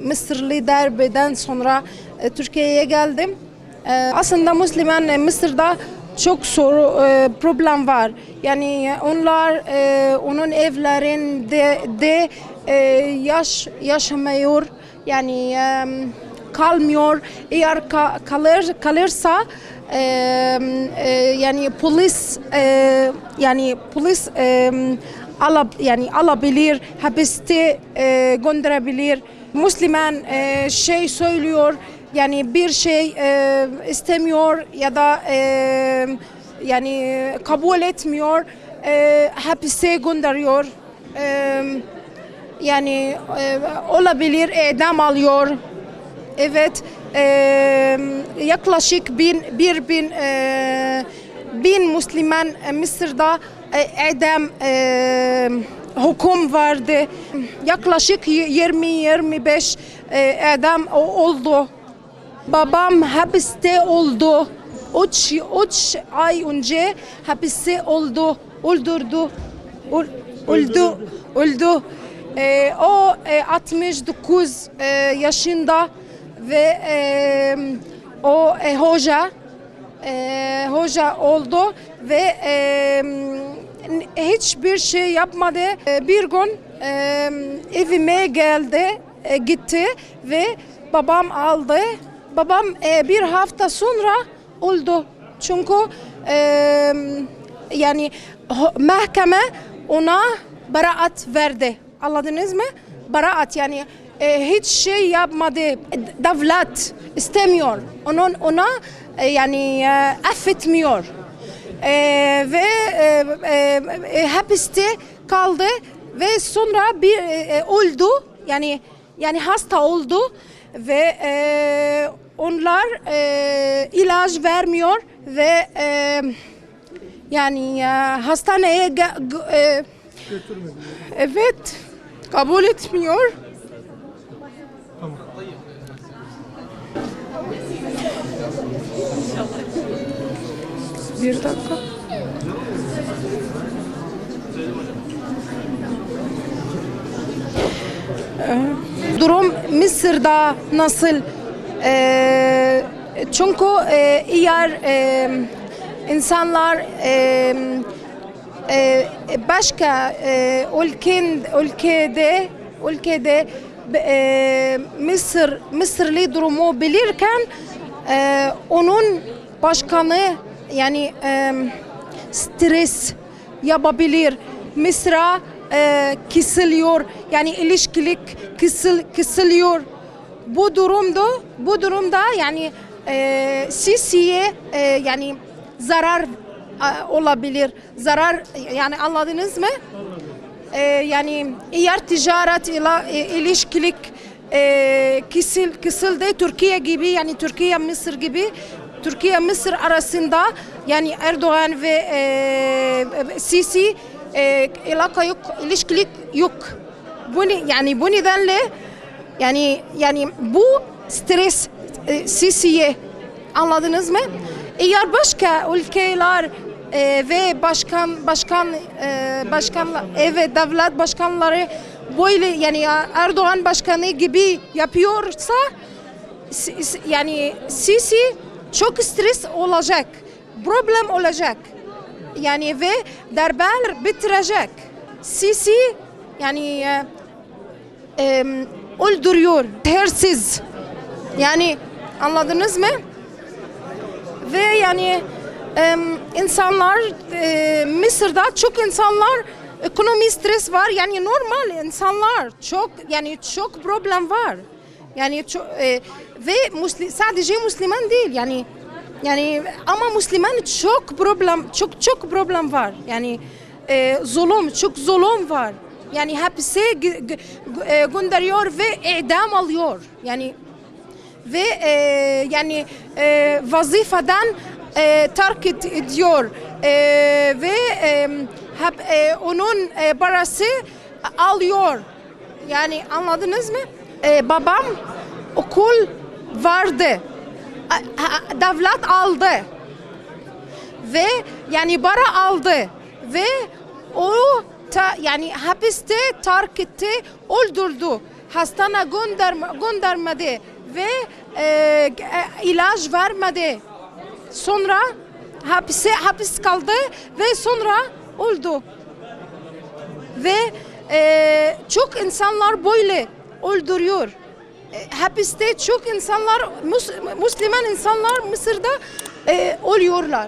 Mısırlı darbeden sonra Türkiye'ye geldim. Aslında Müslüman Mısır'da çok problem var. Yani onun evlerinde yaşamıyor. Yani kalmıyor. Eğer kalırsa yani polis alabilir, hapiste gönderebilir. Müslüman şey söylüyor, yani bir şey istemiyor ya da yani kabul etmiyor, hapise gönderiyor. Yani olabilir, idam alıyor. Evet, yaklaşık bin Müslüman Mısır'da idam hüküm vardı. Yaklaşık 20-25 idam oldu. Babam hapiste oldu. 3 ay önce hapiste oldu. Öldü. O 69 yaşında ve o hoca oldu ve hiçbir şey yapmadı. Bir gün evime gitti ve babam aldı. Babam bir hafta sonra öldü. Çünkü yani mahkeme ona beraat verdi. Anladınız mı? Beraat, yani hiç şey yapmadı. Devlet istemiyor. Ona yani affetmiyor. Ve hapiste kaldı ve sonra öldü. Yani hasta oldu ve onlar ilaç vermiyor ve yani hastaneye evet, kabul etmiyor. Tamam. Bir dakika. Durum Mısır'da nasıl? Çünkü eğer insanlar başka ülkede Mısırlı durumu bilirken onun başkanı yani stres yapabilir. Mısır'a kısılıyor, yani ilişkilik kısılıyor. Bu durumda yani Sisi'ye yani zarar olabilir. Zarar, yani anladınız mı? Yani eğer ticaret ile ilişkilik kısıldı, Türkiye gibi, yani Türkiye Mısır gibi, Türkiye Mısır arasında yani Erdoğan ve Sisi ilaka yok, ilişkilik yok. Bu nedenle yani bu stres Sisi'ye, anladınız mı? Eğer başka ülkeler ve başkanlar, evet, devlet başkanları böyle, yani Erdoğan başkanı gibi yapıyorsa yani Sisi çok stres olacak, problem olacak. Yani ve darbeler bitirecek. Sisi yani öldürüyor, tersiz. Yani anladınız mı? Ve yani insanlar Mısır'da çok insanlar ekonomi stres var, yani normal insanlar çok problem var. Yani ve sadece Müslüman değil, yani ama Müslüman çok problem var. Yani çok zulüm var. Yani hapse gönderiyor ve idam alıyor. Yani ve yani vazifeden terk ediyor ve onun parası alıyor. Yani anladınız mı? Babam okul vardı. Devlet aldı. Ve yani para aldı. Ve o yani hapiste terk etti, öldürdü. hastane göndermedi ve ilaç vermedi. Sonra hapis kaldı ve sonra öldü. Ve çok insanlar böyle öldürüyor. Hapiste çok insanlar, Müslüman insanlar Mısır'da ölüyorlar.